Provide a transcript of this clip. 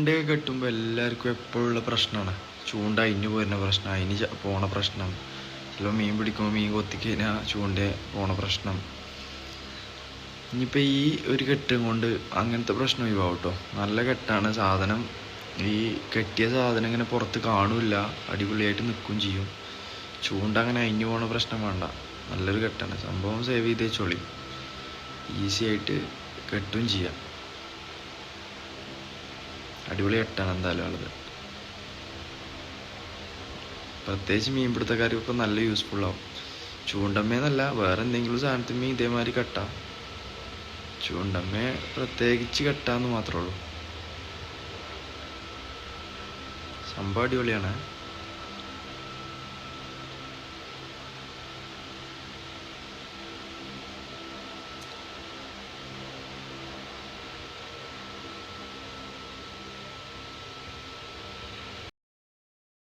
ചൂണ്ടയൊക്കെ കെട്ടുമ്പോൾ എല്ലാവർക്കും എപ്പോഴുള്ള പ്രശ്നമാണ് ചൂണ്ട അയിന് പോരുന്ന പ്രശ്നം, അതിന് പോണ പ്രശ്നം. ചിലപ്പോൾ മീൻ പിടിക്കുമ്പോൾ മീൻ കൊത്തിക്കഴിഞ്ഞാൽ ചൂണ്ട പോണ പ്രശ്നം. ഇനിയിപ്പോൾ ഈ ഒരു കെട്ടും കൊണ്ട് അങ്ങനത്തെ പ്രശ്നം ഒഴിവാകും കേട്ടോ. നല്ല കെട്ടാണ് സാധനം. ഈ കെട്ടിയ സാധനം ഇങ്ങനെ പുറത്ത് കാണില്ല, അടിപൊളിയായിട്ട് നിൽക്കുകയും ചെയ്യും. ചൂണ്ട അങ്ങനെ അയിഞ്ഞു പോണ പ്രശ്നം വേണ്ട. നല്ലൊരു കെട്ടാണ് സംഭവം. സേവ് ചെയ്ത് വെച്ചോളി, ഈസി ആയിട്ട് കെട്ടും ചെയ്യാം. അടിപൊളി കെട്ടാണ് എന്തായാലും ഉള്ളത്. പ്രത്യേകിച്ച് മീൻപിടുത്തക്കാർക്കൊക്കെ നല്ല യൂസ്ഫുൾ ആവും. ചൂണ്ടമ്മേന്നല്ല, വേറെ എന്തെങ്കിലും സാധനത്തിന്മേ ഇതേമാതിരി കെട്ടാം. ചൂണ്ടമ്മേ പ്രത്യേകിച്ച് കെട്ടാന്ന് മാത്രമേ ഉള്ളൂ. സംഭവം അടിപൊളിയാണ്.